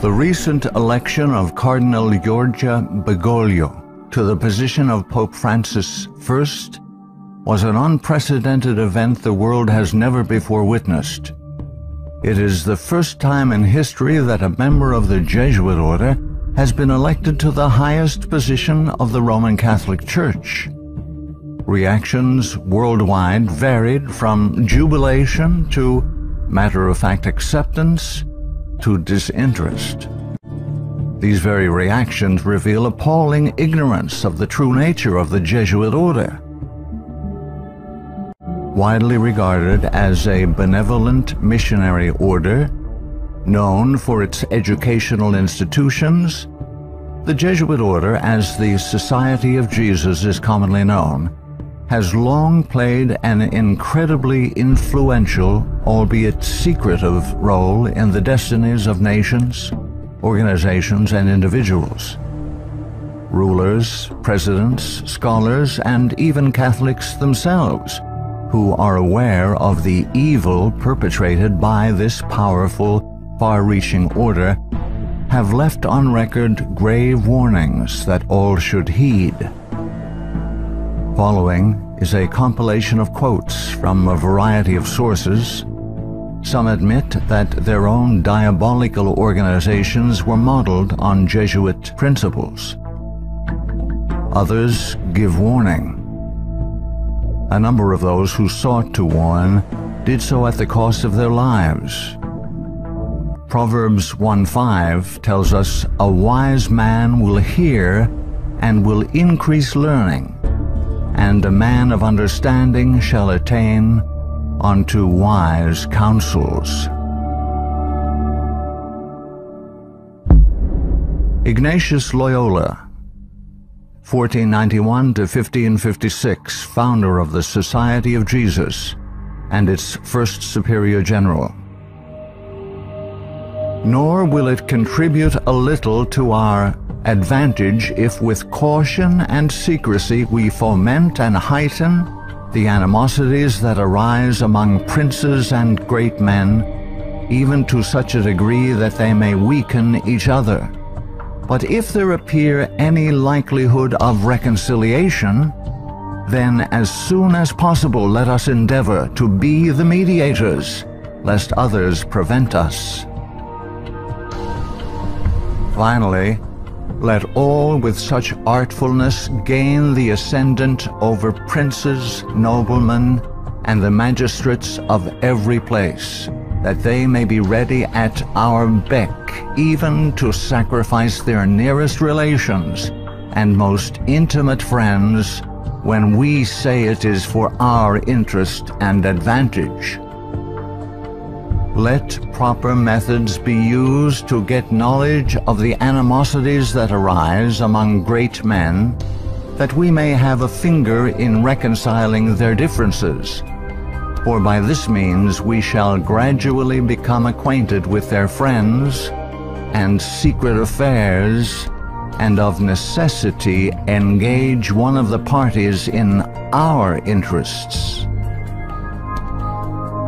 The recent election of Cardinal Giorgia Bergoglio to the position of Pope Francis I was an unprecedented event the world has never before witnessed. It is the first time in history that a member of the Jesuit order has been elected to the highest position of the Roman Catholic Church. Reactions worldwide varied from jubilation to matter-of-fact acceptance to disinterest. These very reactions reveal appalling ignorance of the true nature of the Jesuit order. Widely regarded as a benevolent missionary order, known for its educational institutions, the Jesuit order, as the Society of Jesus is commonly known, has long played an incredibly influential, albeit secretive, role in the destinies of nations, organizations, and individuals. Rulers, presidents, scholars, and even Catholics themselves, who are aware of the evil perpetrated by this powerful, far-reaching order, have left on record grave warnings that all should heed. Following is a compilation of quotes from a variety of sources. Some admit that their own diabolical organizations were modeled on Jesuit principles. Others give warning. A number of those who sought to warn did so at the cost of their lives. Proverbs 1:5 tells us, "A wise man will hear and will increase learning, and a man of understanding shall attain unto wise counsels." Ignatius Loyola, 1491 to 1556, founder of the Society of Jesus and its first superior general. Nor will it contribute a little to our advantage if with caution and secrecy we foment and heighten the animosities that arise among princes and great men, even to such a degree that they may weaken each other. But if there appear any likelihood of reconciliation, then as soon as possible let us endeavor to be the mediators, lest others prevent us. Finally, let all with such artfulness gain the ascendant over princes, noblemen, and the magistrates of every place, that they may be ready at our beck, even to sacrifice their nearest relations and most intimate friends, when we say it is for our interest and advantage. Let proper methods be used to get knowledge of the animosities that arise among great men, that we may have a finger in reconciling their differences. For by this means we shall gradually become acquainted with their friends and secret affairs, and of necessity engage one of the parties in our interests.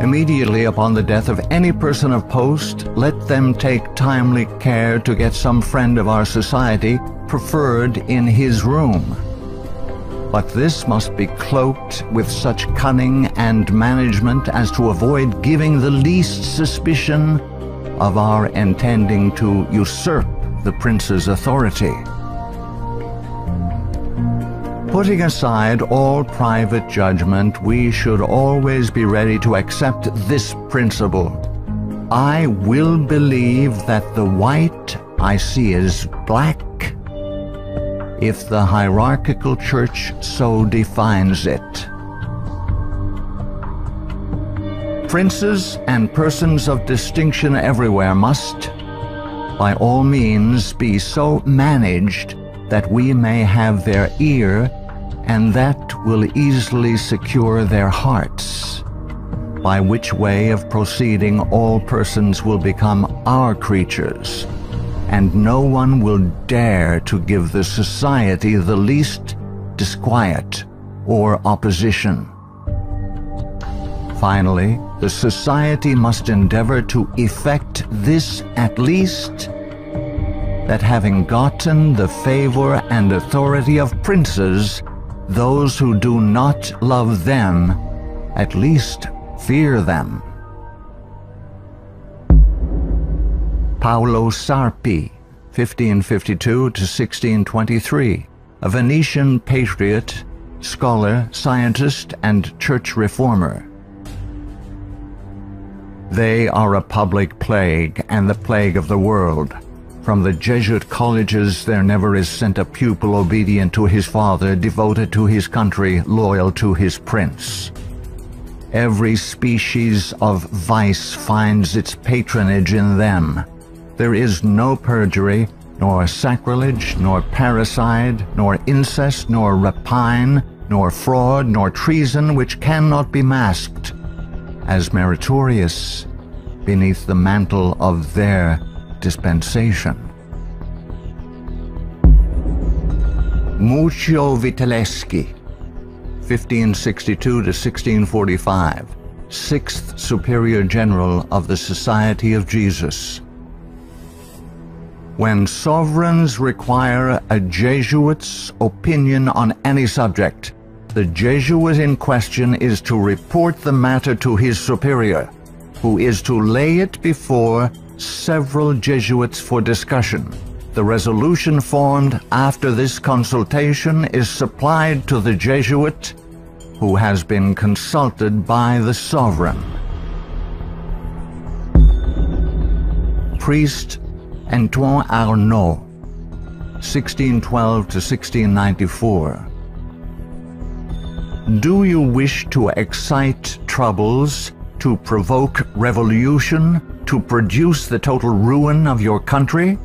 Immediately upon the death of any person of post, let them take timely care to get some friend of our society preferred in his room. But this must be cloaked with such cunning and management as to avoid giving the least suspicion of our intending to usurp the prince's authority. Putting aside all private judgment, we should always be ready to accept this principle: I will believe that the white I see is black, if the hierarchical church so defines it. Princes and persons of distinction everywhere must, by all means, be so managed that we may have their ear, and that will easily secure their hearts, by which way of proceeding all persons will become our creatures, and no one will dare to give the society the least disquiet or opposition. Finally, the society must endeavor to effect this at least that having gotten the favor and authority of princes, those who do not love them at least fear them. Paolo Sarpi, 1552 to 1623, a Venetian patriot, scholar, scientist, and church reformer. They are a public plague and the plague of the world. From the Jesuit colleges there never is sent a pupil obedient to his father, devoted to his country, loyal to his prince. Every species of vice finds its patronage in them. There is no perjury, nor sacrilege, nor parricide, nor incest, nor rapine, nor fraud, nor treason, which cannot be masked as meritorious beneath the mantle of their dispensation. Muccio Vitelleschi, 1562 to 1645, 6th Superior General of the Society of Jesus. When sovereigns require a Jesuit's opinion on any subject, the Jesuit in question is to report the matter to his superior, who is to lay it before several Jesuits for discussion. The resolution formed after this consultation is supplied to the Jesuit, who has been consulted by the sovereign. Priest Antoine Arnaud, 1612 to 1694. Do you wish to excite troubles, to provoke revolution, to produce the total ruin of your country?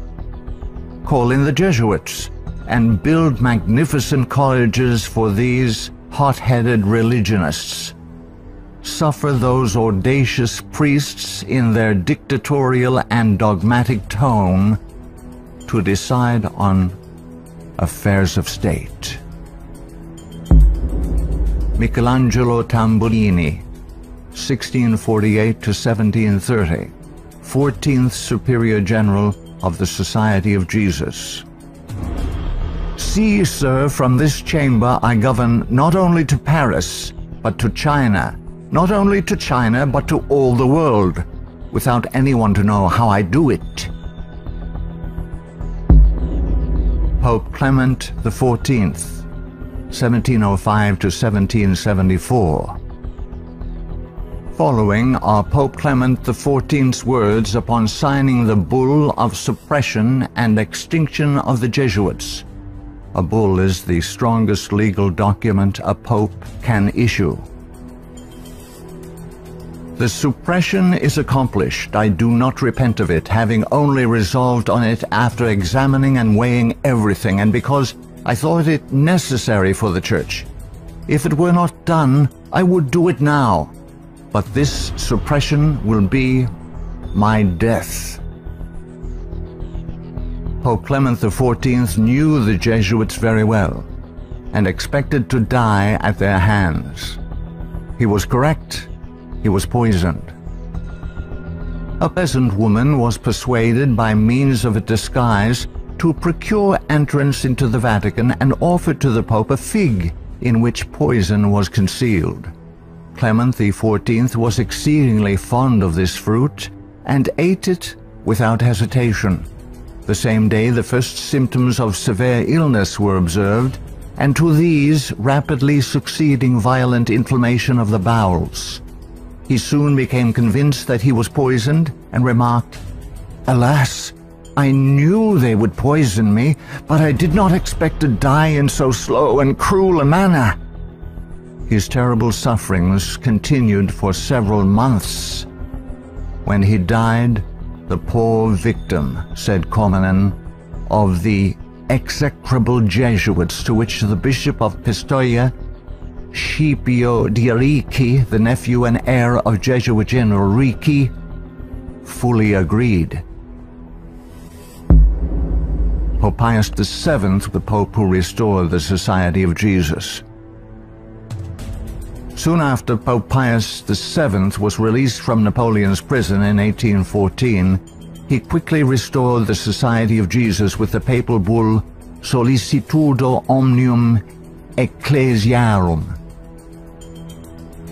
Call in the Jesuits and build magnificent colleges for these hot-headed religionists. Suffer those audacious priests in their dictatorial and dogmatic tone to decide on affairs of state. Michelangelo Tamburini, 1648 to 1730, 14th Superior General of the Society of Jesus. See, sir, from this chamber I govern not only to Paris, but to China, not only to China, but to all the world, without anyone to know how I do it. Pope Clement XIV, 1705 to 1774. Following are Pope Clement XIV's words upon signing the bull of suppression and extinction of the Jesuits. A bull is the strongest legal document a pope can issue. The suppression is accomplished. I do not repent of it, having only resolved on it after examining and weighing everything, and because I thought it necessary for the Church. If it were not done, I would do it now. But this suppression will be my death. Pope Clement XIV knew the Jesuits very well and expected to die at their hands. He was correct. He was poisoned. A peasant woman was persuaded by means of a disguise to procure entrance into the Vatican and offered to the Pope a fig in which poison was concealed. Clement XIV was exceedingly fond of this fruit and ate it without hesitation. The same day the first symptoms of severe illness were observed, and to these rapidly succeeding violent inflammation of the bowels. He soon became convinced that he was poisoned and remarked, "Alas, I knew they would poison me, but I did not expect to die in so slow and cruel a manner." His terrible sufferings continued for several months. When he died, the poor victim, said Comenon, of the execrable Jesuits to which the Bishop of Pistoia, Scipio di Ricci, the nephew and heir of Jesuit General Ricci, fully agreed. Pope Pius VII, the Pope who restored the Society of Jesus. Soon after Pope Pius VII was released from Napoleon's prison in 1814, he quickly restored the Society of Jesus with the papal bull Solicitudo Omnium Ecclesiarum.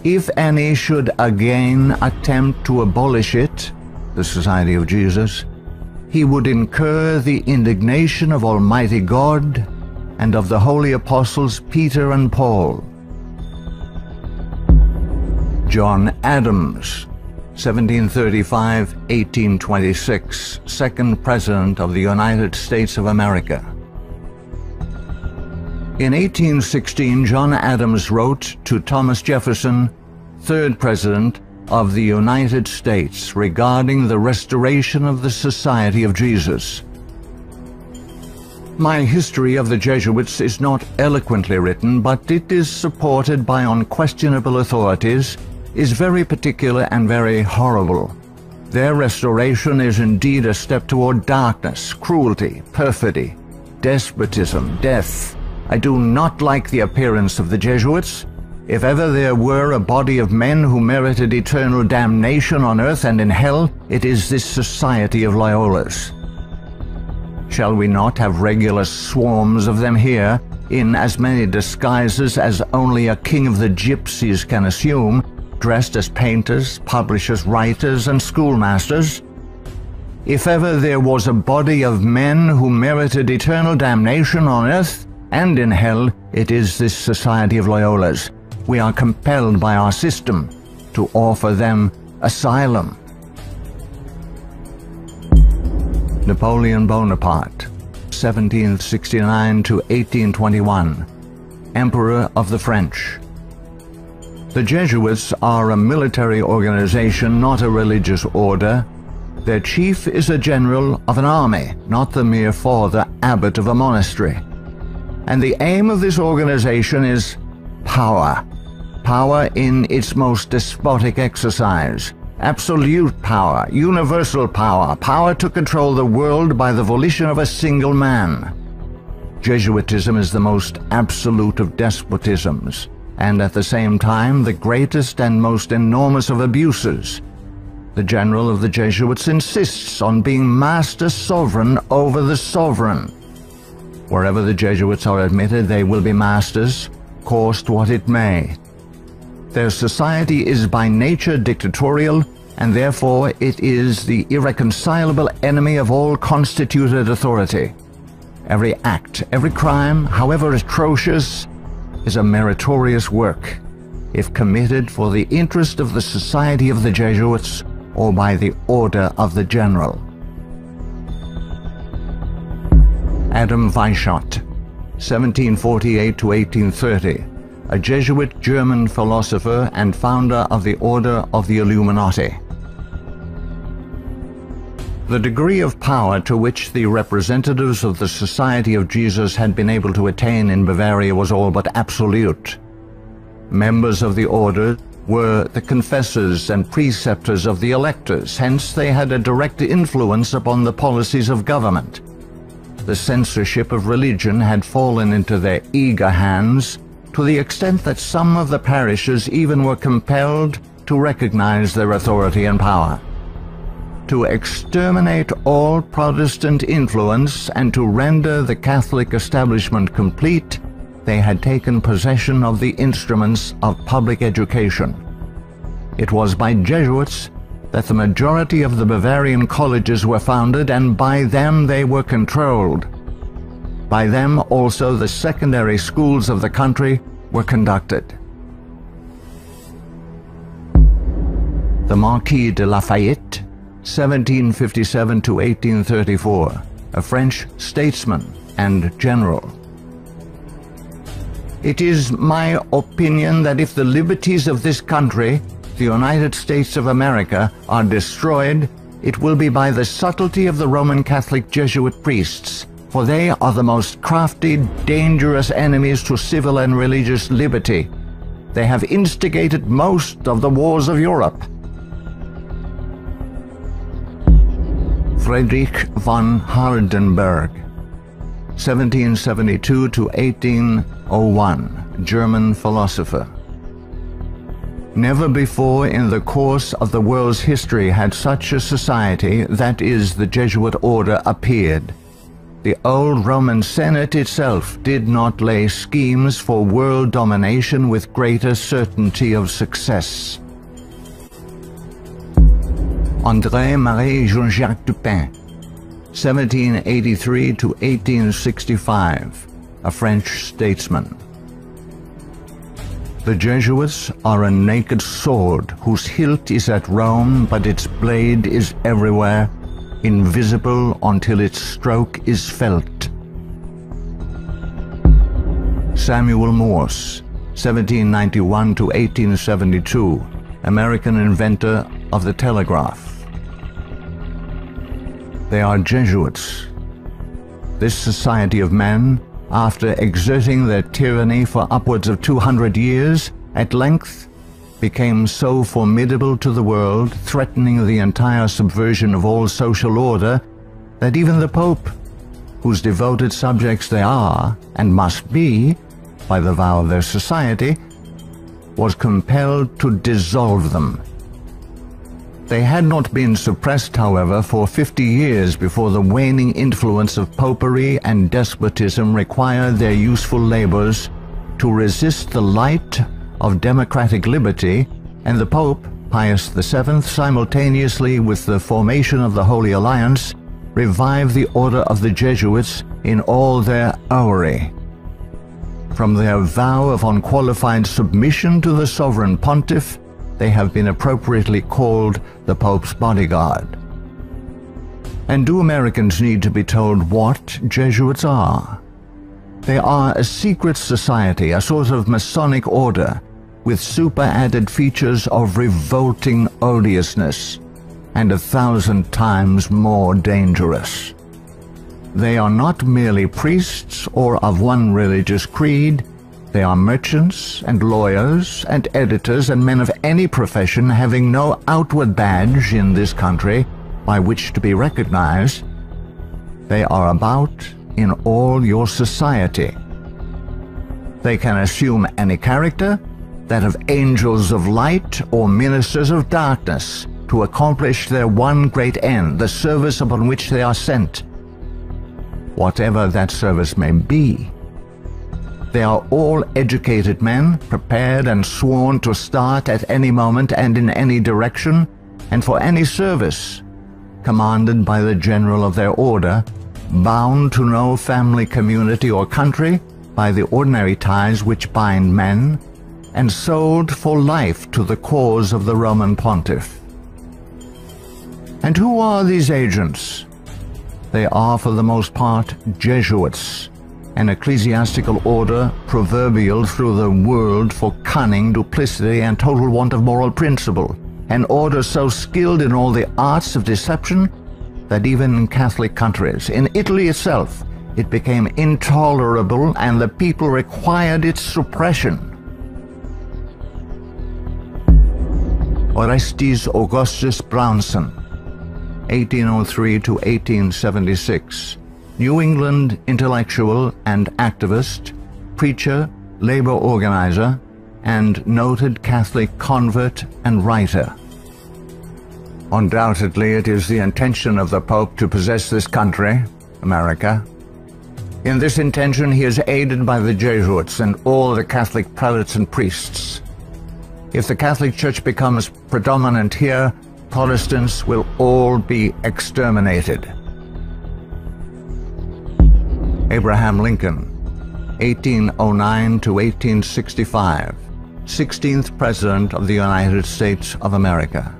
If any should again attempt to abolish it, the Society of Jesus, he would incur the indignation of Almighty God and of the holy apostles Peter and Paul. John Adams, 1735–1826, second President of the United States of America. In 1816, John Adams wrote to Thomas Jefferson, third President of the United States, regarding the restoration of the Society of Jesus. My history of the Jesuits is not eloquently written, but it is supported by unquestionable authorities, is very particular and very horrible. Their restoration is indeed a step toward darkness, cruelty, perfidy, despotism, death. I do not like the appearance of the Jesuits. If ever there were a body of men who merited eternal damnation on earth and in hell, it is this Society of Loyolas. Shall we not have regular swarms of them here, in as many disguises as only a king of the gypsies can assume, dressed as painters, publishers, writers, and schoolmasters? If ever there was a body of men who merited eternal damnation on earth and in hell, it is this Society of Loyolas. We are compelled by our system to offer them asylum. Napoleon Bonaparte, 1769–1821, Emperor of the French. The Jesuits are a military organization, not a religious order. Their chief is a general of an army, not the mere father abbot of a monastery. And the aim of this organization is power. Power in its most despotic exercise. Absolute power, universal power, power to control the world by the volition of a single man. Jesuitism is the most absolute of despotisms, and at the same time the greatest and most enormous of abuses. The general of the Jesuits insists on being master sovereign over the sovereign. Wherever the Jesuits are admitted, they will be masters, cost what it may. Their society is by nature dictatorial, and therefore it is the irreconcilable enemy of all constituted authority. Every act, every crime, however atrocious, is a meritorious work, if committed for the interest of the Society of the Jesuits or by the order of the general. Adam Weishaupt, 1748–1830, a Jesuit German philosopher and founder of the Order of the Illuminati. The degree of power to which the representatives of the Society of Jesus had been able to attain in Bavaria was all but absolute. Members of the order were the confessors and preceptors of the electors, hence they had a direct influence upon the policies of government. The censorship of religion had fallen into their eager hands, to the extent that some of the parishes even were compelled to recognize their authority and power. To exterminate all Protestant influence and to render the Catholic establishment complete, they had taken possession of the instruments of public education. It was by Jesuits that the majority of the Bavarian colleges were founded, and by them they were controlled. By them also the secondary schools of the country were conducted. The Marquis de Lafayette, 1757–1834, a French statesman and general. It is my opinion that if the liberties of this country, the United States of America, are destroyed, it will be by the subtlety of the Roman Catholic Jesuit priests, for they are the most crafty, dangerous enemies to civil and religious liberty. They have instigated most of the wars of Europe. Friedrich von Hardenberg, 1772–1801, German philosopher. Never before in the course of the world's history had such a society, that is, the Jesuit order, appeared. The old Roman Senate itself did not lay schemes for world domination with greater certainty of success. André-Marie Jean-Jacques Dupin, 1783 to 1865, a French statesman. The Jesuits are a naked sword whose hilt is at Rome, but its blade is everywhere, invisible until its stroke is felt. Samuel Morse, 1791 to 1872, American inventor of the telegraph. They are Jesuits. This society of men, after exerting their tyranny for upwards of 200 years, at length became so formidable to the world, threatening the entire subversion of all social order, that even the Pope, whose devoted subjects they are, and must be, by the vow of their society, was compelled to dissolve them. They had not been suppressed, however, for 50 years before the waning influence of popery and despotism required their useful labors to resist the light of democratic liberty, and the Pope, Pius VII, simultaneously with the formation of the Holy Alliance, revived the order of the Jesuits in all their houri. From their vow of unqualified submission to the sovereign pontiff, they have been appropriately called the Pope's bodyguard. And do Americans need to be told what Jesuits are? They are a secret society, a sort of Masonic order, with super-added features of revolting odiousness, and 1,000 times more dangerous. They are not merely priests or of one religious creed. They are merchants and lawyers and editors and men of any profession having no outward badge in this country by which to be recognized. They are about in all your society. They can assume any character, that of angels of light or ministers of darkness, to accomplish their one great end, the service upon which they are sent, whatever that service may be. They are all educated men, prepared and sworn to start at any moment and in any direction, and for any service, commanded by the general of their order, bound to no family, community, or country by the ordinary ties which bind men, and sold for life to the cause of the Roman pontiff. And who are these agents? They are for the most part Jesuits, an ecclesiastical order proverbial through the world for cunning, duplicity, and total want of moral principle, an order so skilled in all the arts of deception that even in Catholic countries, in Italy itself, it became intolerable and the people required its suppression. Orestes Augustus Brownson, 1803 to 1876, New England intellectual and activist, preacher, labor organizer, and noted Catholic convert and writer. Undoubtedly, it is the intention of the Pope to possess this country, America. In this intention, he is aided by the Jesuits and all the Catholic prelates and priests. If the Catholic Church becomes predominant here, Protestants will all be exterminated. Abraham Lincoln, 1809 to 1865, 16th President of the United States of America.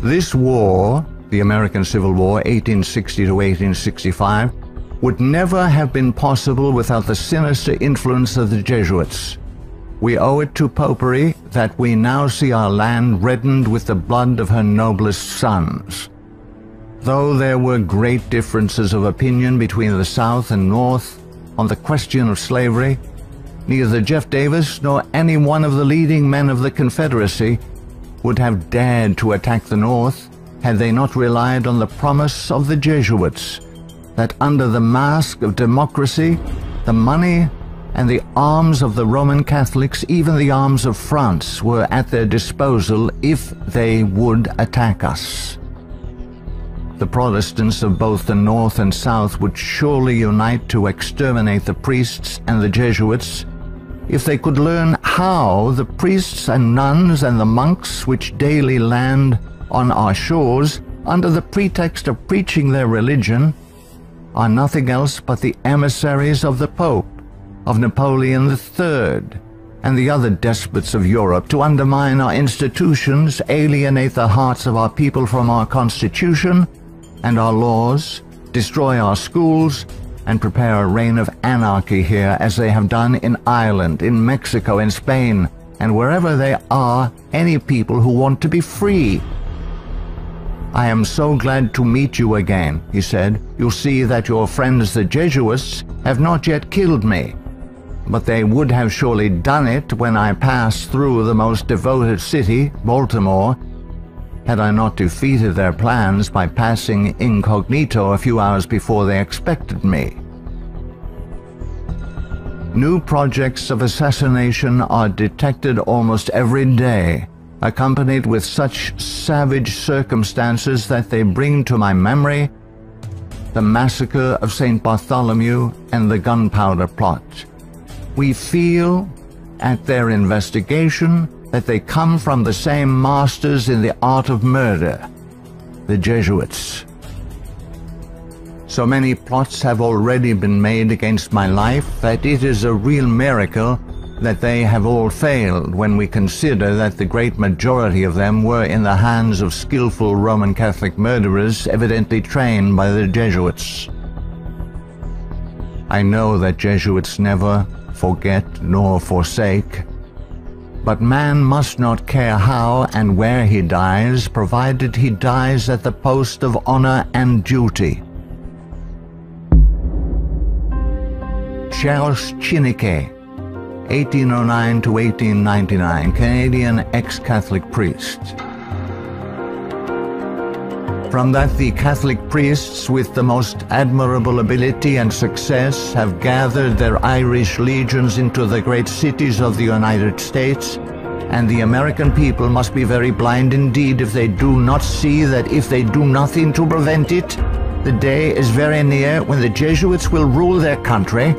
This war, the American Civil War, 1860 to 1865, would never have been possible without the sinister influence of the Jesuits. We owe it to popery that we now see our land reddened with the blood of her noblest sons. Though there were great differences of opinion between the South and North on the question of slavery, neither Jeff Davis nor any one of the leading men of the Confederacy would have dared to attack the North had they not relied on the promise of the Jesuits that under the mask of democracy, the money, and the arms of the Roman Catholics, even the arms of France, were at their disposal if they would attack us. The Protestants of both the North and South would surely unite to exterminate the priests and the Jesuits if they could learn how the priests and nuns and the monks which daily land on our shores under the pretext of preaching their religion are nothing else but the emissaries of the Pope, of Napoleon III, and the other despots of Europe to undermine our institutions, alienate the hearts of our people from our Constitution and our laws, destroy our schools, and prepare a reign of anarchy here as they have done in Ireland, in Mexico, in Spain, and wherever there are any people who want to be free. I am so glad to meet you again, he said. You'll see that your friends the Jesuits have not yet killed me, but they would have surely done it when I passed through the most devoted city, Baltimore, had I not defeated their plans by passing incognito a few hours before they expected me. New projects of assassination are detected almost every day, accompanied with such savage circumstances that they bring to my memory the massacre of St. Bartholomew and the gunpowder plot. We feel, at their investigation, that they come from the same masters in the art of murder, the Jesuits. So many plots have already been made against my life that it is a real miracle that they have all failed when we consider that the great majority of them were in the hands of skillful Roman Catholic murderers evidently trained by the Jesuits. I know that Jesuits never forget nor forsake, but man must not care how and where he dies, provided he dies at the post of honor and duty. Charles Chineke, 1809 to 1899, Canadian ex-Catholic priest. From that the Catholic priests with the most admirable ability and success have gathered their Irish legions into the great cities of the United States, and the American people must be very blind indeed if they do not see that if they do nothing to prevent it, the day is very near when the Jesuits will rule their country,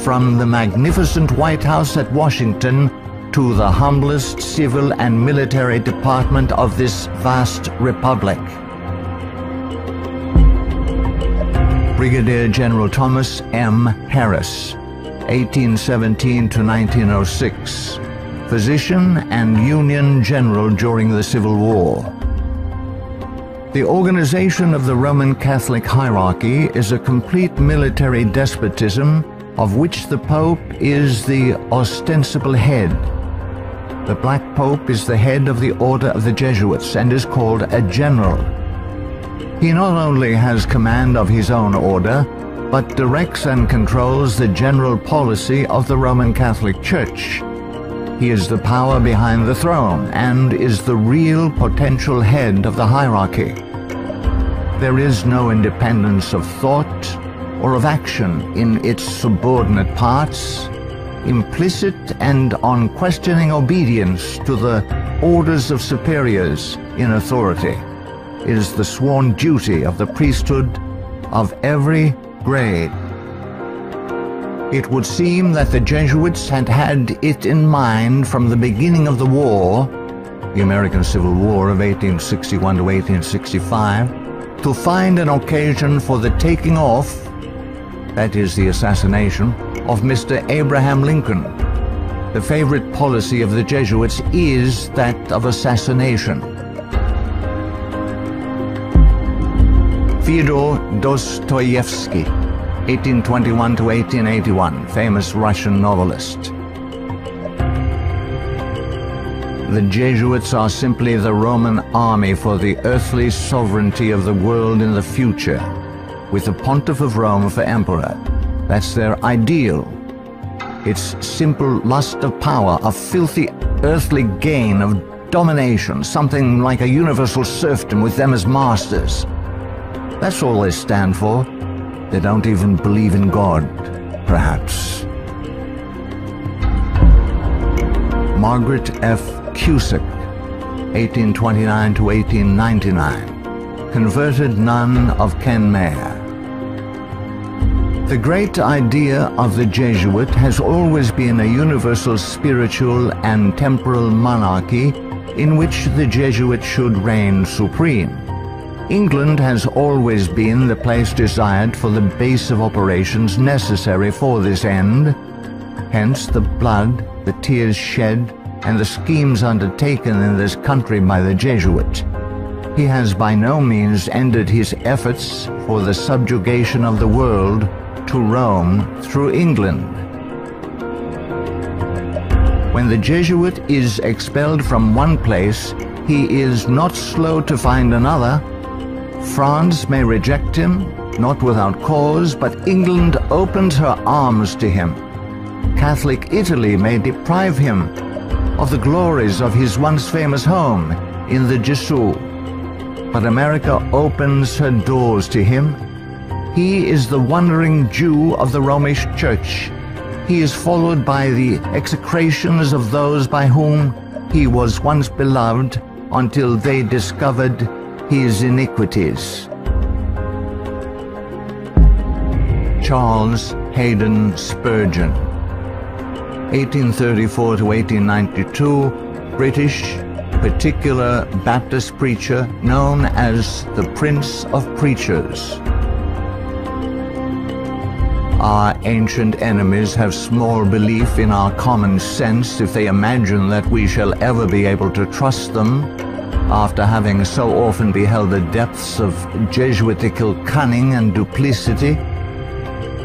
from the magnificent White House at Washington to the humblest civil and military department of this vast republic. Brigadier General Thomas M. Harris, 1817 to 1906, physician and Union General during the Civil War. The organization of the Roman Catholic hierarchy is a complete military despotism of which the Pope is the ostensible head. The Black Pope is the head of the Order of the Jesuits and is called a general. He not only has command of his own order, but directs and controls the general policy of the Roman Catholic Church. He is the power behind the throne and is the real potential head of the hierarchy. There is no independence of thought or of action in its subordinate parts, implicit and unquestioning obedience to the orders of superiors in authority is the sworn duty of the priesthood of every grade. It would seem that the Jesuits had had it in mind from the beginning of the war, the American Civil War of 1861 to 1865, to find an occasion for the taking off, that is the assassination, of Mr. Abraham Lincoln. The favorite policy of the Jesuits is that of assassination. Fyodor Dostoevsky, 1821 to 1881, famous Russian novelist. The Jesuits are simply the Roman army for the earthly sovereignty of the world in the future, with the Pontiff of Rome for emperor. That's their ideal. It's simple lust of power, of filthy earthly gain, of domination, something like a universal serfdom with them as masters. That's all they stand for. They don't even believe in God, perhaps. Margaret F. Cusick, 1829 to 1899, converted nun of Kenmare. The great idea of the Jesuit has always been a universal spiritual and temporal monarchy in which the Jesuit should reign supreme. England has always been the place desired for the base of operations necessary for this end. Hence the blood, the tears shed, and the schemes undertaken in this country by the Jesuit. He has by no means ended his efforts for the subjugation of the world to Rome through England. When the Jesuit is expelled from one place, he is not slow to find another. France may reject him, not without cause, but England opens her arms to him. Catholic Italy may deprive him of the glories of his once famous home in the Jesuits, but America opens her doors to him. He is the wandering Jew of the Romish Church. He is followed by the execrations of those by whom he was once beloved until they discovered his iniquities. Charles Haddon Spurgeon, 1834 to 1892, British particular Baptist preacher known as the Prince of Preachers. Our ancient enemies have small belief in our common sense if they imagine that we shall ever be able to trust them, after having so often beheld the depths of Jesuitical cunning and duplicity.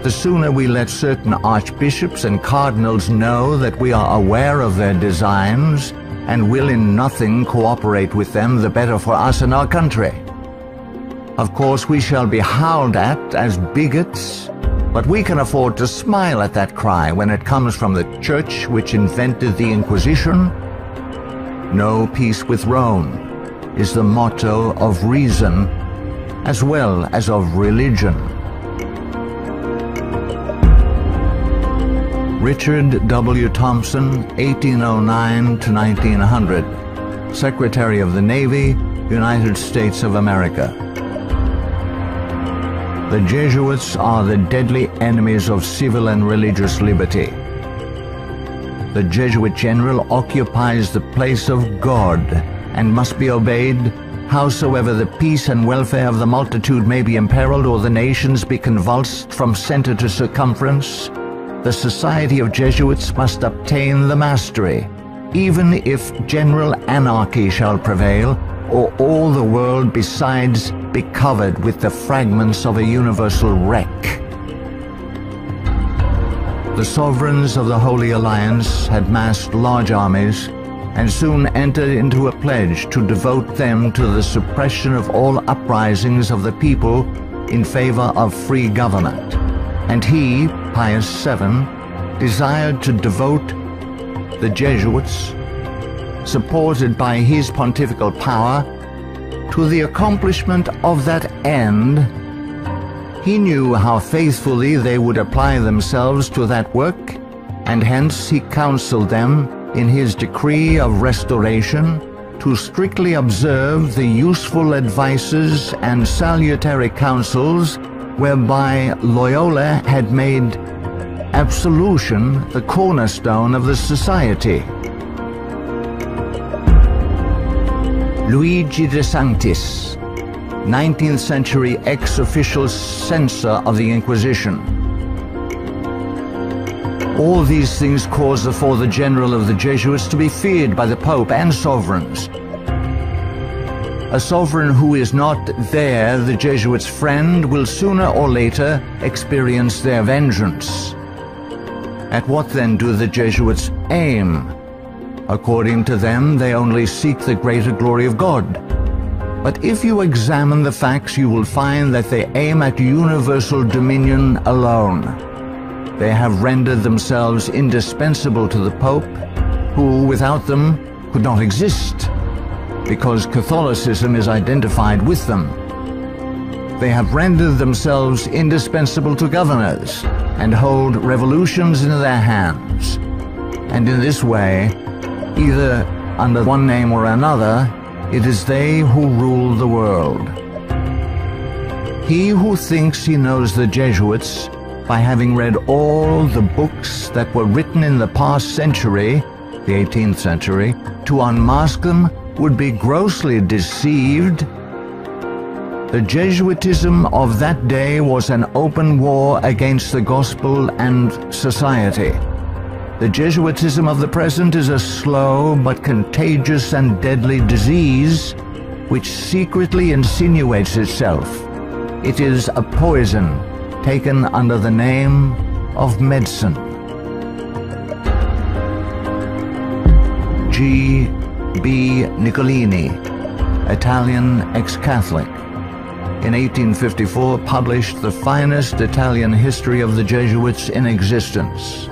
The sooner we let certain archbishops and cardinals know that we are aware of their designs and will in nothing cooperate with them, the better for us and our country. Of course, we shall be howled at as bigots, but we can afford to smile at that cry when it comes from the church which invented the Inquisition. No peace with Rome is the motto of reason as well as of religion. Richard W. Thompson, 1809 to 1900, Secretary of the Navy, United States of America. The Jesuits are the deadly enemies of civil and religious liberty. The Jesuit general occupies the place of God and must be obeyed, howsoever the peace and welfare of the multitude may be imperiled or the nations be convulsed from center to circumference. The Society of Jesuits must obtain the mastery, even if general anarchy shall prevail, or all the world besides be covered with the fragments of a universal wreck. The sovereigns of the Holy Alliance had massed large armies and soon entered into a pledge to devote them to the suppression of all uprisings of the people in favor of free government. And he, Pius VII, desired to devote the Jesuits, supported by his pontifical power, to the accomplishment of that end. He knew how faithfully they would apply themselves to that work, and hence he counseled them in his decree of restoration to strictly observe the useful advices and salutary counsels whereby Loyola had made absolution the cornerstone of the society. Luigi de Sanctis, 19th century ex-official censor of the Inquisition. All these things cause for the general of the Jesuits to be feared by the Pope and sovereigns. A sovereign who is not there, the Jesuits' friend, will sooner or later experience their vengeance. At what then do the Jesuits aim? According to them, they only seek the greater glory of God. But if you examine the facts, you will find that they aim at universal dominion alone. They have rendered themselves indispensable to the Pope, who without them could not exist, because Catholicism is identified with them. They have rendered themselves indispensable to governors and hold revolutions in their hands. And in this way, Either under one name or another, it is they who rule the world. He who thinks he knows the Jesuits by having read all the books that were written in the past century, the 18th century, to unmask them would be grossly deceived. The Jesuitism of that day was an open war against the gospel and society. The Jesuitism of the present is a slow but contagious and deadly disease which secretly insinuates itself. It is a poison taken under the name of medicine. G. B. Nicolini, Italian ex-Catholic, in 1854 published the finest Italian history of the Jesuits in existence.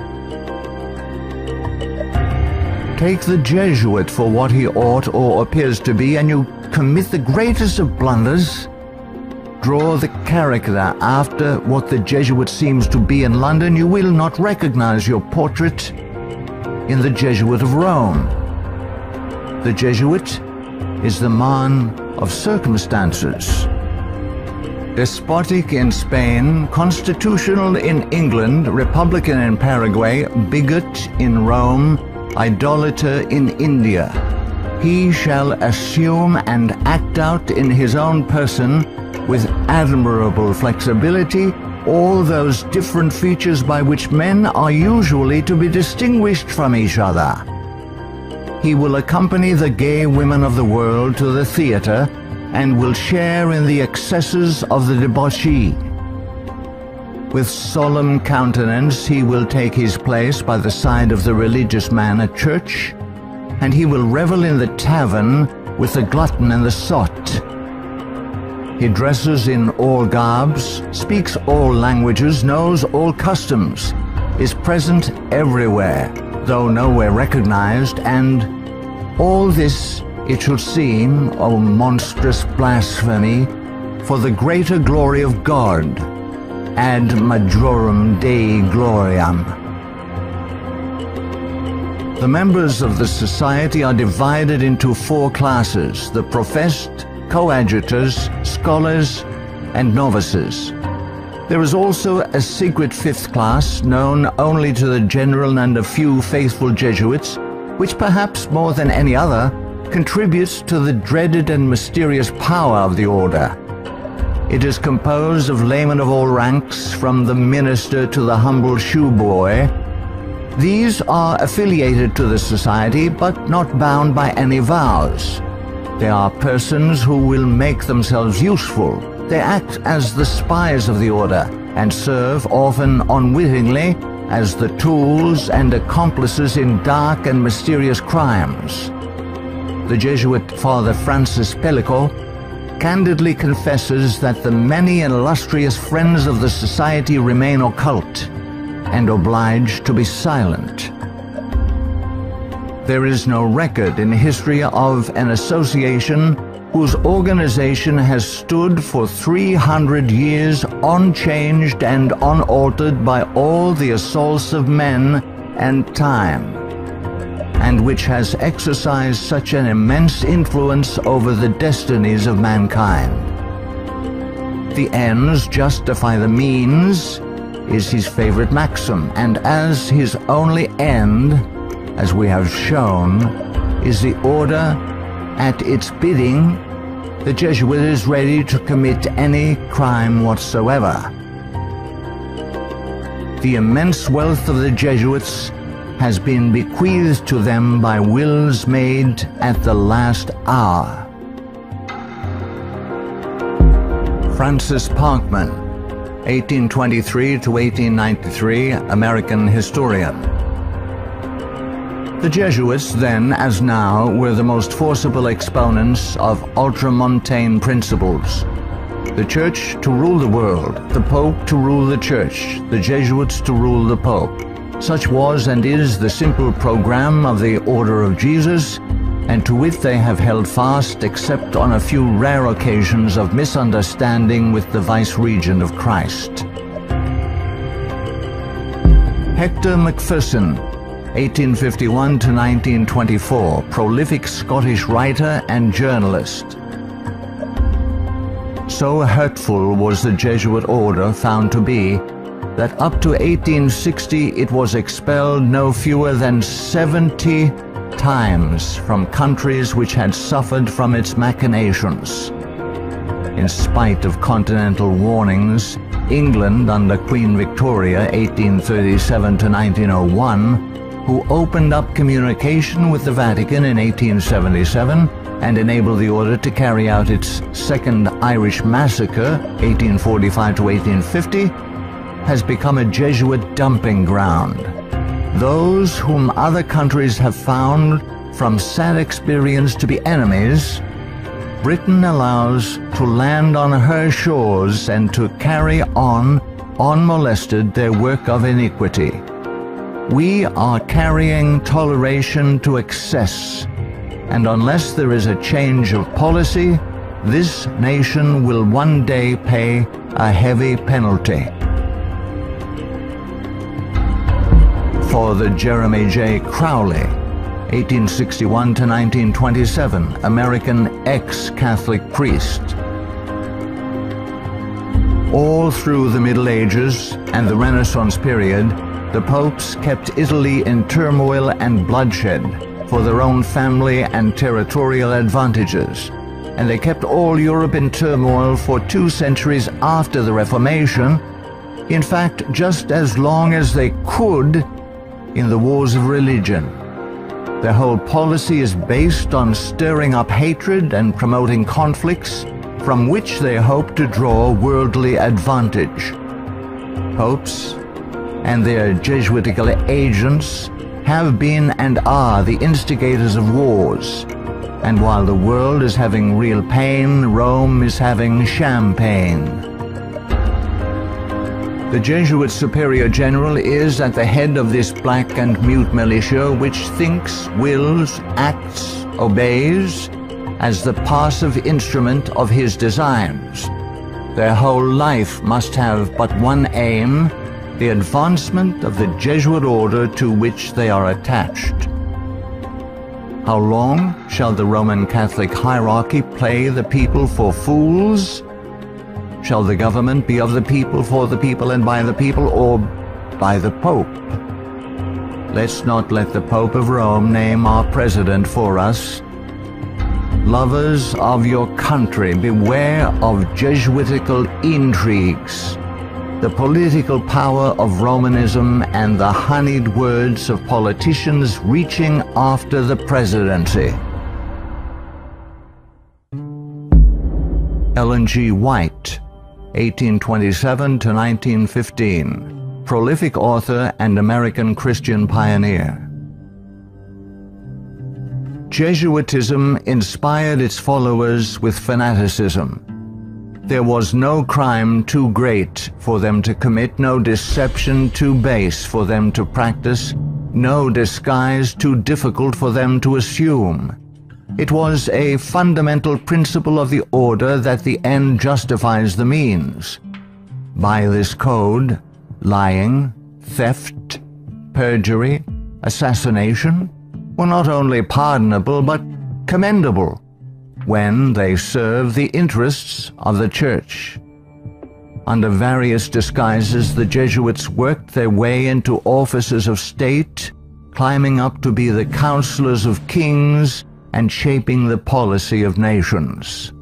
Take the Jesuit for what he ought or appears to be, and you commit the greatest of blunders. Draw the character after what the Jesuit seems to be in London, you will not recognize your portrait in the Jesuit of Rome. The Jesuit is the man of circumstances. Despotic in Spain, constitutional in England, republican in Paraguay, bigot in Rome, idolater in India. He shall assume and act out in his own person, with admirable flexibility, all those different features by which men are usually to be distinguished from each other. He will accompany the gay women of the world to the theater, and will share in the excesses of the debauchee. With solemn countenance he will take his place by the side of the religious man at church, and he will revel in the tavern with the glutton and the sot. He dresses in all garbs, speaks all languages, knows all customs, is present everywhere, though nowhere recognized, and all this, it should seem, O monstrous blasphemy, for the greater glory of God, ad majorem Dei gloriam. The members of the society are divided into 4 classes: the professed, coadjutors, scholars, and novices. There is also a secret 5th class, known only to the general and a few faithful Jesuits, which perhaps more than any other contributes to the dreaded and mysterious power of the order. It is composed of laymen of all ranks, from the minister to the humble shoeboy. These are affiliated to the society, but not bound by any vows. They are persons who will make themselves useful. They act as the spies of the order, and serve, often unwittingly, as the tools and accomplices in dark and mysterious crimes. The Jesuit Father Francis Pellico candidly confesses that the many and illustrious friends of the society remain occult and obliged to be silent. There is no record in history of an association whose organization has stood for 300 years unchanged and unaltered by all the assaults of men and time, and which has exercised such an immense influence over the destinies of mankind. The ends justify the means is his favorite maxim, and as his only end, as we have shown, is the order, at its bidding, the Jesuit is ready to commit any crime whatsoever. The immense wealth of the Jesuits has been bequeathed to them by wills made at the last hour. Francis Parkman, 1823 to 1893, American historian. The Jesuits, then as now, were the most forcible exponents of ultramontane principles. The Church to rule the world, the Pope to rule the Church, the Jesuits to rule the Pope. Such was and is the simple program of the Order of Jesus, and to it they have held fast except on a few rare occasions of misunderstanding with the vice-regent of Christ. Hector Macpherson, 1851 to 1924, prolific Scottish writer and journalist. So hurtful was the Jesuit order found to be that up to 1860 it was expelled no fewer than 70 times from countries which had suffered from its machinations. In spite of continental warnings, England under Queen Victoria 1837 to 1901, who opened up communication with the Vatican in 1877 and enabled the order to carry out its Second Irish Massacre 1845 to 1850, has become a Jesuit dumping ground. Those whom other countries have found from sad experience to be enemies, Britain allows to land on her shores and to carry on, unmolested, their work of iniquity. We are carrying toleration to excess, and unless there is a change of policy, this nation will one day pay a heavy penalty. For the Jeremy J. Crowley, 1861 to 1927, American ex-Catholic priest. All through the Middle Ages and the Renaissance period, the popes kept Italy in turmoil and bloodshed for their own family and territorial advantages, and they kept all Europe in turmoil for 2 centuries after the Reformation, in fact, just as long as they could in the wars of religion. Their whole policy is based on stirring up hatred and promoting conflicts from which they hope to draw worldly advantage. Popes and their Jesuitical agents have been and are the instigators of wars, and while the world is having real pain, Rome is having champagne. The Jesuit Superior General is at the head of this black and mute militia which thinks, wills, acts, obeys as the passive instrument of his designs. Their whole life must have but one aim, the advancement of the Jesuit order to which they are attached. How long shall the Roman Catholic hierarchy play the people for fools? Shall the government be of the people, for the people, and by the people, or by the Pope? Let's not let the Pope of Rome name our president for us. Lovers of your country, beware of Jesuitical intrigues, the political power of Romanism, and the honeyed words of politicians reaching after the presidency. Ellen G. White, 1827 to 1915, prolific author and American Christian pioneer. Jesuitism inspired its followers with fanaticism. There was no crime too great for them to commit, no deception too base for them to practice, no disguise too difficult for them to assume. It was a fundamental principle of the order that the end justifies the means. By this code, lying, theft, perjury, assassination were not only pardonable but commendable when they serve the interests of the Church. Under various disguises, the Jesuits worked their way into offices of state, climbing up to be the counselors of kings and shaping the policy of nations.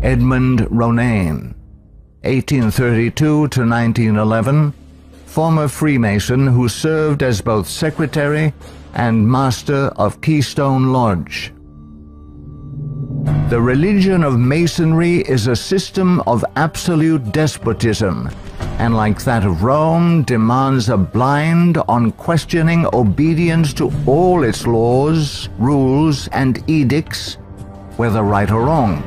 Edmund Ronaine, 1832 to 1911, former Freemason who served as both secretary and master of Keystone Lodge. The religion of Masonry is a system of absolute despotism, and like that of Rome, demands a blind, unquestioning obedience to all its laws, rules, and edicts, whether right or wrong.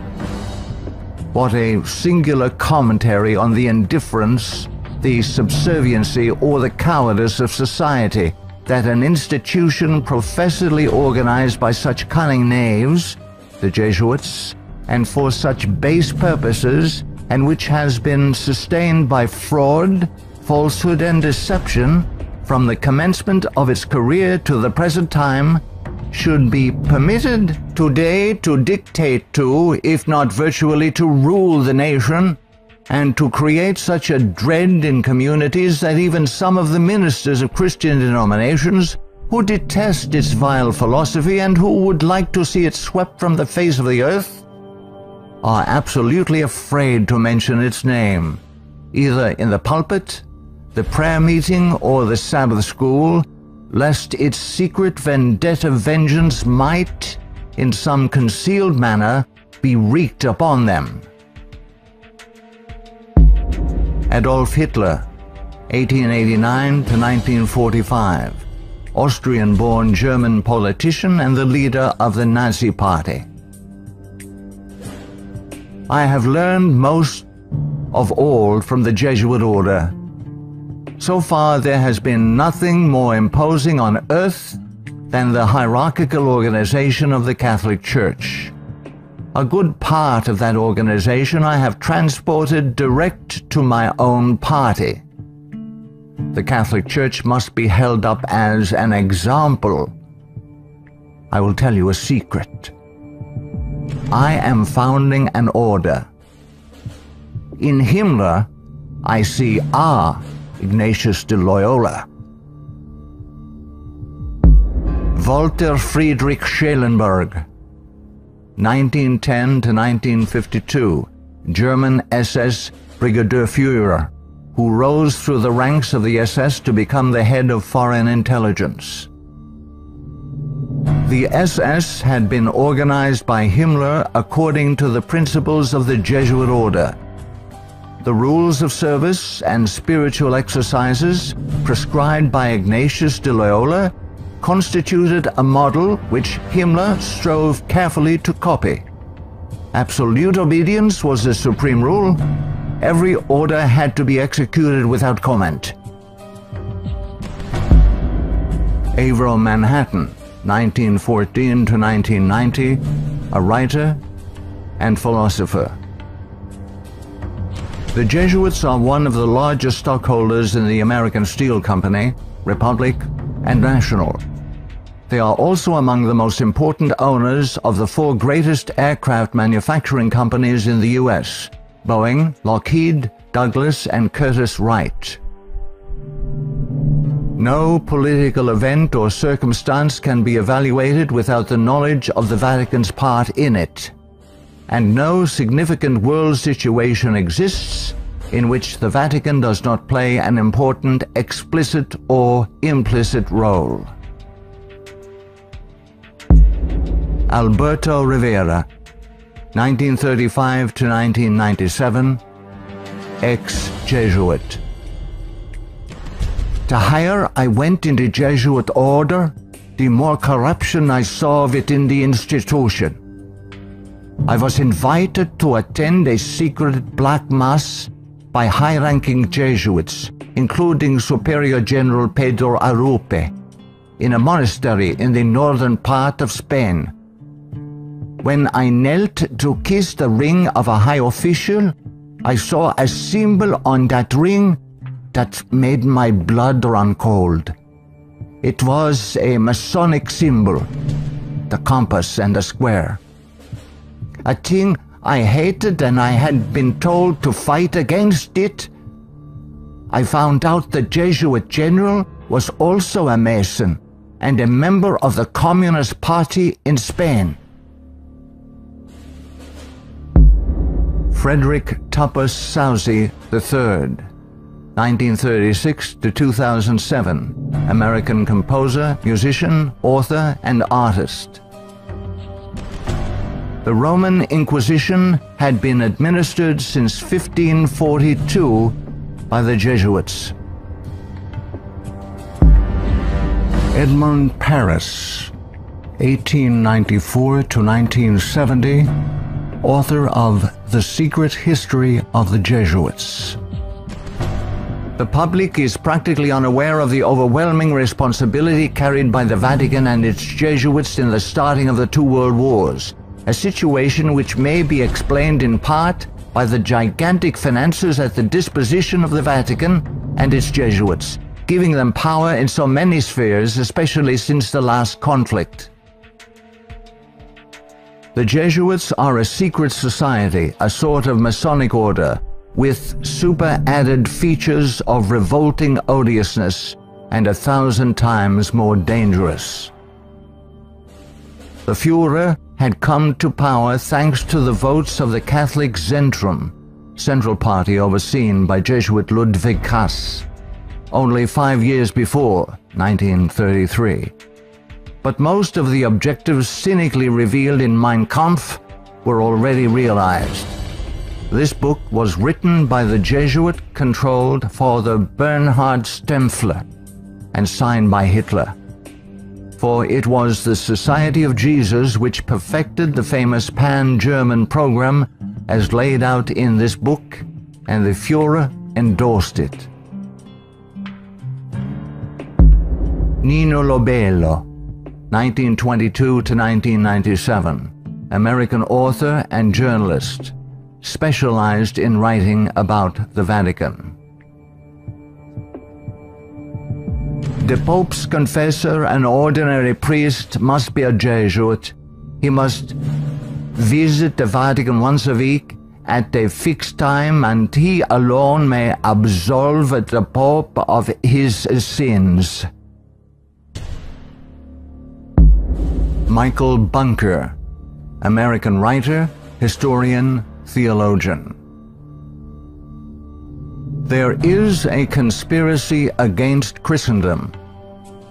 What a singular commentary on the indifference, the subserviency, or the cowardice of society, that an institution professedly organized by such cunning knaves, the Jesuits, and for such base purposes, and which has been sustained by fraud, falsehood and deception from the commencement of its career to the present time should be permitted today to dictate to, if not virtually to rule the nation, and to create such a dread in communities that even some of the ministers of Christian denominations who detest its vile philosophy and who would like to see it swept from the face of the earth are absolutely afraid to mention its name, either in the pulpit, the prayer meeting, or the Sabbath school, lest its secret vendetta vengeance might, in some concealed manner, be wreaked upon them. Adolf Hitler, 1889 to 1945, Austrian-born German politician and the leader of the Nazi Party. I have learned most of all from the Jesuit order. So far there has been nothing more imposing on earth than the hierarchical organization of the Catholic Church. A good part of that organization I have transported direct to my own party. The Catholic Church must be held up as an example. I will tell you a secret. I am founding an order. In Himmler, I see our Ignatius de Loyola. Walter Friedrich Schellenberg, 1910 to 1952, German SS Brigadier Führer, who rose through the ranks of the SS to become the head of foreign intelligence. The SS had been organized by Himmler according to the principles of the Jesuit order. The rules of service and spiritual exercises prescribed by Ignatius de Loyola constituted a model which Himmler strove carefully to copy. Absolute obedience was the supreme rule. Every order had to be executed without comment. Avro Manhattan, 1914 to 1990, a writer and philosopher. The Jesuits are one of the largest stockholders in the American Steel Company, Republic, and National. They are also among the most important owners of the four greatest aircraft manufacturing companies in the U.S., Boeing, Lockheed, Douglas, and Curtiss-Wright. No political event or circumstance can be evaluated without the knowledge of the Vatican's part in it, and no significant world situation exists in which the Vatican does not play an important explicit or implicit role. Alberto Rivera, 1935 to 1997, ex-Jesuit. The higher I went in the Jesuit order, the more corruption I saw of it in the institution. I was invited to attend a secret black mass by high-ranking Jesuits, including Superior General Pedro Arrupe, in a monastery in the northern part of Spain. When I knelt to kiss the ring of a high official, I saw a symbol on that ring that made my blood run cold. It was a Masonic symbol, the compass and the square. A thing I hated, and I had been told to fight against it. I found out the Jesuit general was also a Mason and a member of the Communist Party in Spain. Frederick Tupper Southey III, 1936 to 2007, American composer, musician, author, and artist. The Roman Inquisition had been administered since 1542 by the Jesuits. Edmund Paris, 1894 to 1970, author of The Secret History of the Jesuits. The public is practically unaware of the overwhelming responsibility carried by the Vatican and its Jesuits in the starting of the two world wars, a situation which may be explained in part by the gigantic finances at the disposition of the Vatican and its Jesuits, giving them power in so many spheres, especially since the last conflict. The Jesuits are a secret society, a sort of Masonic order, with super-added features of revolting odiousness and 1,000 times more dangerous. The Führer had come to power thanks to the votes of the Catholic Zentrum, Central Party overseen by Jesuit Ludwig Kass, only 5 years before, 1933. But most of the objectives cynically revealed in Mein Kampf were already realized. This book was written by the Jesuit-controlled Father Bernhard Stempfler and signed by Hitler. For it was the Society of Jesus which perfected the famous Pan-German program as laid out in this book, and the Führer endorsed it. Nino Lobello, 1922 to 1997, American author and journalist, specialized in writing about the Vatican. The Pope's confessor, an ordinary priest, must be a Jesuit. He must visit the Vatican once a week at a fixed time, and he alone may absolve the Pope of his sins. Michael Bunker, American writer, historian, theologian. There is a conspiracy against Christendom,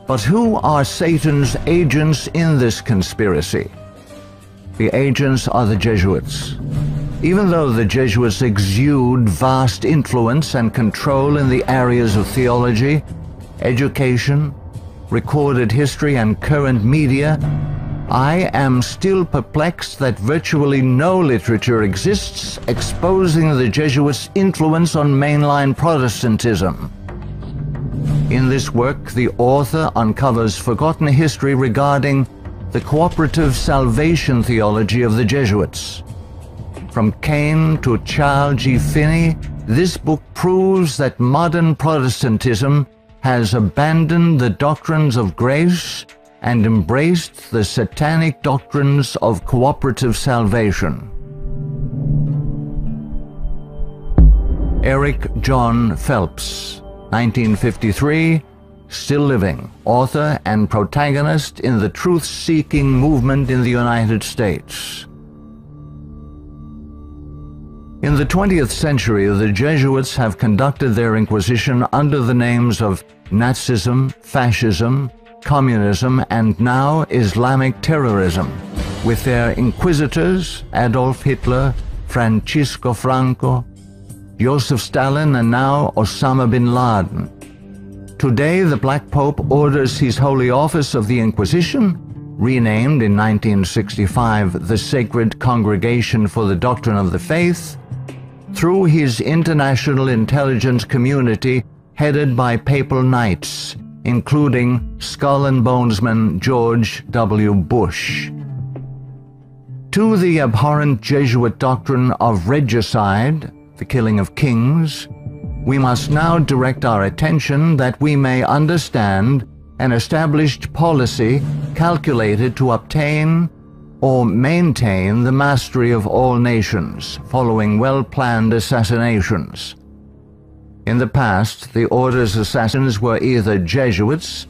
but who are Satan's agents in this conspiracy? The agents are the Jesuits. Even though the Jesuits exude vast influence and control in the areas of theology, education, recorded history, and current media, I am still perplexed that virtually no literature exists exposing the Jesuits' influence on mainline Protestantism. In this work, the author uncovers forgotten history regarding the cooperative salvation theology of the Jesuits. From Cain to Charles G. Finney, this book proves that modern Protestantism has abandoned the doctrines of grace and embraced the satanic doctrines of cooperative salvation. Eric John Phelps, 1953, still living, author and protagonist in the truth-seeking movement in the United States. In the 20th century, the Jesuits have conducted their Inquisition under the names of Nazism, fascism, communism, and now Islamic terrorism, with their inquisitors Adolf Hitler, Francisco Franco, Joseph Stalin, and now Osama bin Laden. Today, the Black Pope orders his Holy Office of the Inquisition, renamed in 1965 the Sacred Congregation for the Doctrine of the Faith, through his international intelligence community headed by papal knights, including Skull and Bonesman George W. Bush. To the abhorrent Jesuit doctrine of regicide, the killing of kings, we must now direct our attention that we may understand an established policy calculated to obtain or maintain the mastery of all nations following well-planned assassinations. In the past, the order's assassins were either Jesuits,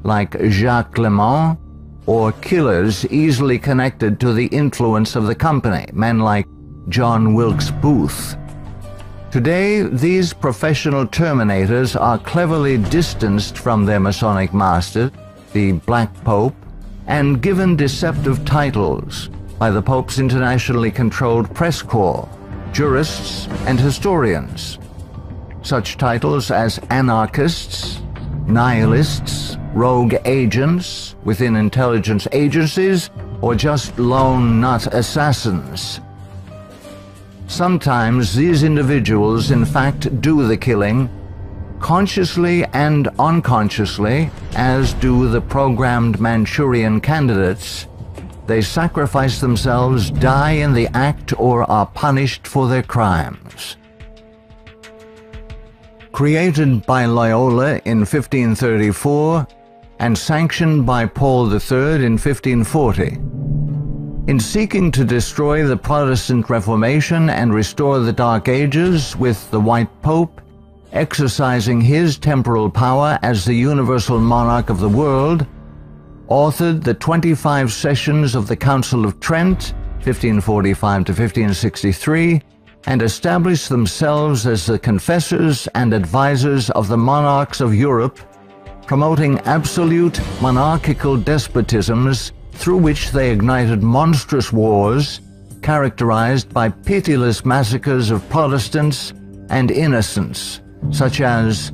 like Jacques Clement, or killers easily connected to the influence of the company, men like John Wilkes Booth. Today, these professional terminators are cleverly distanced from their Masonic master, the Black Pope, and given deceptive titles by the Pope's internationally controlled press corps, jurists, and historians. Such titles as anarchists, nihilists, rogue agents within intelligence agencies, or just lone nut assassins. Sometimes these individuals in fact do the killing, consciously and unconsciously, as do the programmed Manchurian candidates. They sacrifice themselves, die in the act, or are punished for their crimes. created by Loyola in 1534 and sanctioned by Paul III in 1540. In seeking to destroy the Protestant Reformation and restore the Dark Ages with the White Pope, exercising his temporal power as the universal monarch of the world, authored the 25 sessions of the Council of Trent, 1545 to 1563, and established themselves as the confessors and advisors of the monarchs of Europe, promoting absolute monarchical despotisms through which they ignited monstrous wars characterized by pitiless massacres of Protestants and innocents, such as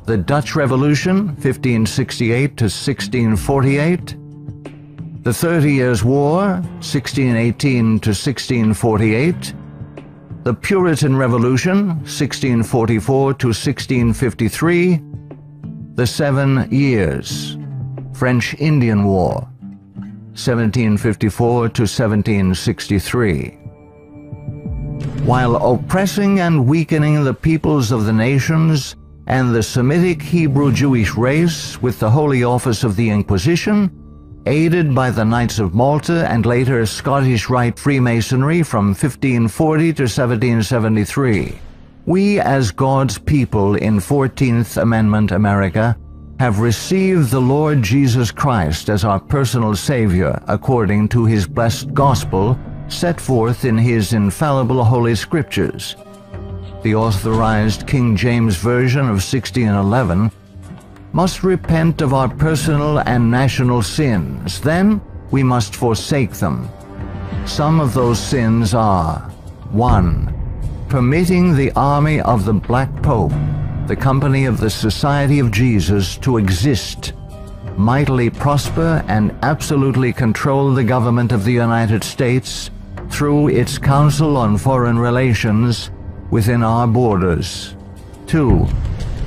the Dutch Revolution, 1568 to 1648, the 30 Years' War, 1618 to 1648, the Puritan Revolution, 1644 to 1653, the 7 Years, French Indian War, 1754 to 1763. While oppressing and weakening the peoples of the nations and the Semitic Hebrew Jewish race with the Holy Office of the Inquisition, aided by the Knights of Malta and later Scottish Rite Freemasonry from 1540 to 1773, we as God's people in 14th Amendment America have received the Lord Jesus Christ as our personal Savior according to His blessed gospel set forth in His infallible Holy Scriptures. The Authorized King James Version of 1611, must repent of our personal and national sins. Then we must forsake them. Some of those sins are: 1. Permitting the army of the Black Pope, the company of the Society of Jesus, to exist, mightily prosper, and absolutely control the government of the United States through its Council on Foreign Relations within our borders. 2.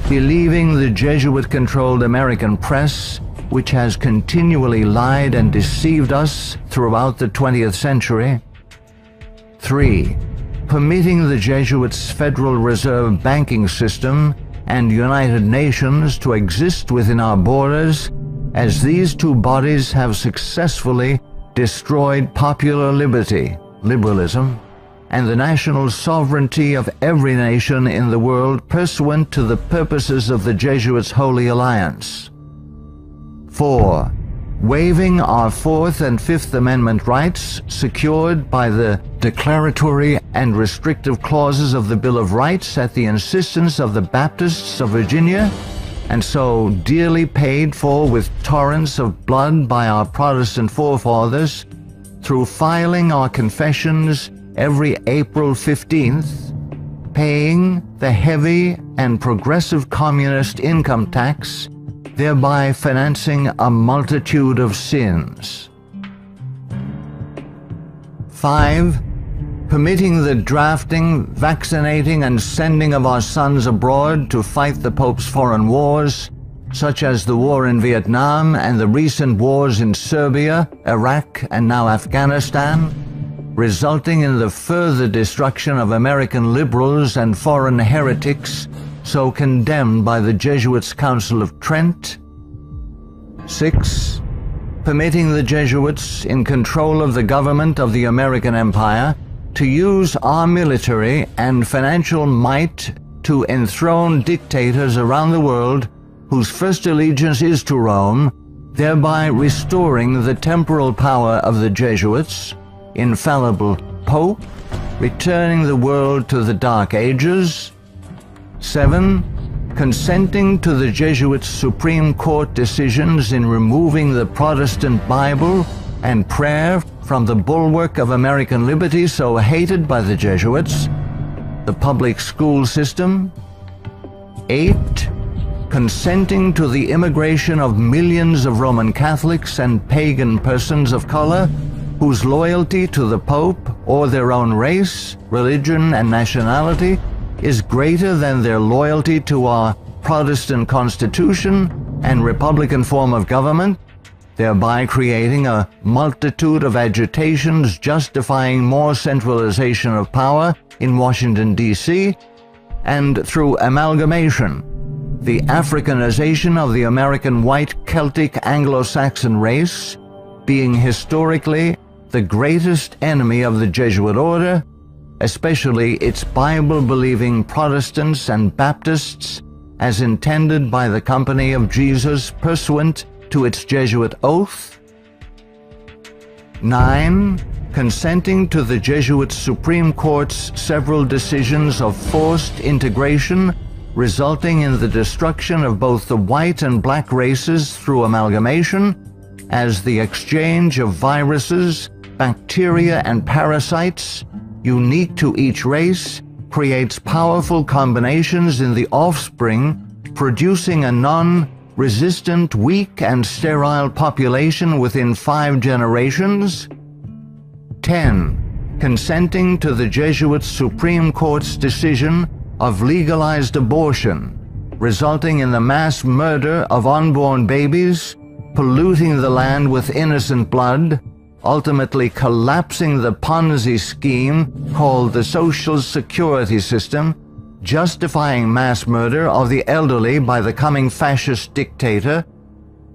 Believing the Jesuit-controlled American press, which has continually lied and deceived us throughout the 20th century. 3. Permitting the Jesuits' Federal Reserve banking system and United Nations to exist within our borders, as these two bodies have successfully destroyed popular liberty, liberalism, and the national sovereignty of every nation in the world pursuant to the purposes of the Jesuits' Holy Alliance. 4. Waiving our Fourth and Fifth Amendment rights secured by the declaratory and restrictive clauses of the Bill of Rights at the insistence of the Baptists of Virginia, and so dearly paid for with torrents of blood by our Protestant forefathers, through filing our confessions every April 15th, paying the heavy and progressive communist income tax, thereby financing a multitude of sins. 5. Permitting the drafting, vaccinating, and sending of our sons abroad to fight the Pope's foreign wars, such as the war in Vietnam and the recent wars in Serbia, Iraq, and now Afghanistan, resulting in the further destruction of American liberals and foreign heretics so condemned by the Jesuits' Council of Trent. 6. Permitting the Jesuits, in control of the government of the American Empire, to use our military and financial might to enthrone dictators around the world whose first allegiance is to Rome, thereby restoring the temporal power of the Jesuits, infallible Pope, returning the world to the Dark Ages. 7. Consenting to the Jesuits' Supreme Court decisions in removing the Protestant Bible and prayer from the bulwark of American liberty so hated by the Jesuits, the public school system. 8. Consenting to the immigration of millions of Roman Catholics and pagan persons of color whose loyalty to the Pope or their own race, religion, and nationality is greater than their loyalty to our Protestant Constitution and Republican form of government, thereby creating a multitude of agitations justifying more centralization of power in Washington, D.C., and through amalgamation, the Africanization of the American white Celtic Anglo-Saxon race, being historically the greatest enemy of the Jesuit order, especially its Bible-believing Protestants and Baptists, as intended by the Company of Jesus pursuant to its Jesuit oath. 9. Consenting to the Jesuit Supreme Court's several decisions of forced integration, resulting in the destruction of both the white and black races through amalgamation, as the exchange of viruses, bacteria, and parasites, unique to each race, creates powerful combinations in the offspring, producing a non-resistant, weak, and sterile population within 5 generations. 10. Consenting to the Jesuit Supreme Court's decision of legalized abortion, resulting in the mass murder of unborn babies, polluting the land with innocent blood, ultimately collapsing the Ponzi scheme called the Social Security system, justifying mass murder of the elderly by the coming fascist dictator,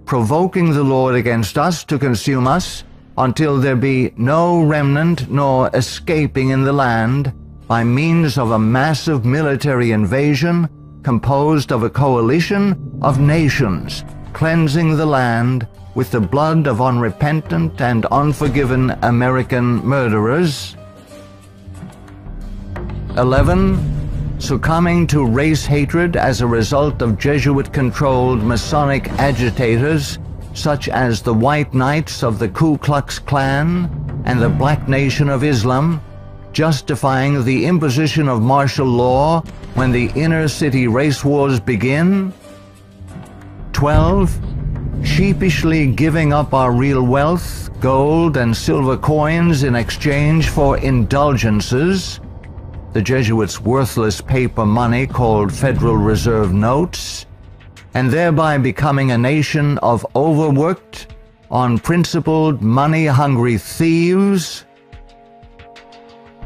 provoking the Lord against us to consume us, until there be no remnant nor escaping in the land, by means of a massive military invasion composed of a coalition of nations, cleansing the land with the blood of unrepentant and unforgiven American murderers. 11. Succumbing to race hatred as a result of Jesuit-controlled Masonic agitators such as the White Knights of the Ku Klux Klan and the Black Nation of Islam, justifying the imposition of martial law when the inner-city race wars begin. 12. Sheepishly giving up our real wealth, gold and silver coins in exchange for indulgences, the Jesuits' worthless paper money called Federal Reserve notes, and thereby becoming a nation of overworked, unprincipled, money-hungry thieves.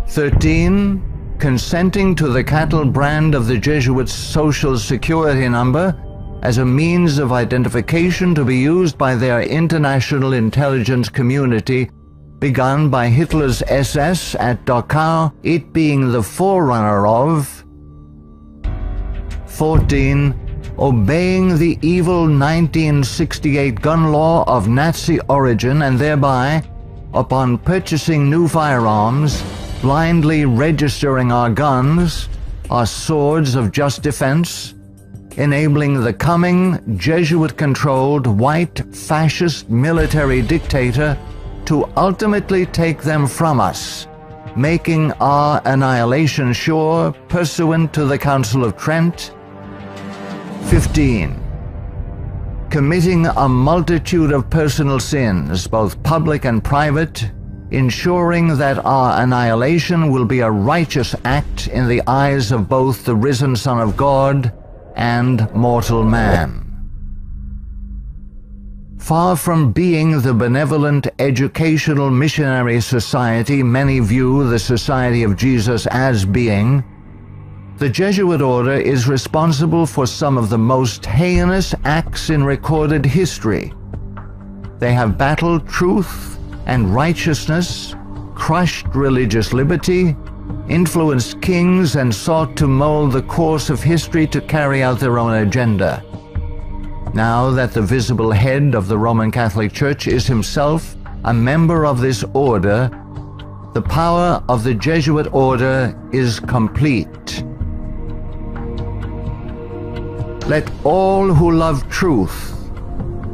13. Consenting to the cattle brand of the Jesuits' Social Security number as a means of identification to be used by their international intelligence community, begun by Hitler's SS at Dachau, it being the forerunner of. 14. Obeying the evil 1968 gun law of Nazi origin and thereby, upon purchasing new firearms, blindly registering our guns, our swords of just defense, enabling the coming Jesuit-controlled white fascist military dictator to ultimately take them from us, making our annihilation sure pursuant to the Council of Trent. 15. Committing a multitude of personal sins, both public and private, ensuring that our annihilation will be a righteous act in the eyes of both the risen Son of God and mortal man. Far from being the benevolent educational missionary society many view the Society of Jesus as being, the Jesuit order is responsible for some of the most heinous acts in recorded history. They have battled truth and righteousness, crushed religious liberty, influenced kings, and sought to mold the course of history to carry out their own agenda. Now that the visible head of the Roman Catholic Church is himself a member of this order, the power of the Jesuit order is complete. Let all who love truth,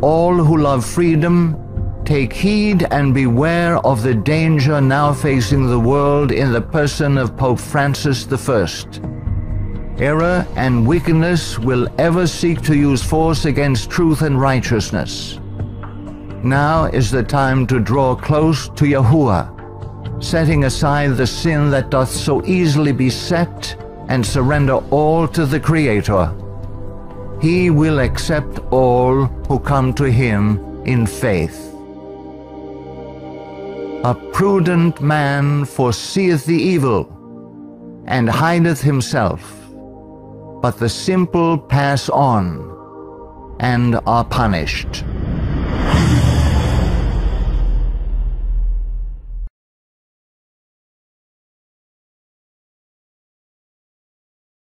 all who love freedom, take heed and beware of the danger now facing the world in the person of Pope Francis I. Error and wickedness will ever seek to use force against truth and righteousness. Now is the time to draw close to Yahuwah, setting aside the sin that doth so easily beset, and surrender all to the Creator. He will accept all who come to him in faith. A prudent man foreseeth the evil, and hideth himself, but the simple pass on and are punished.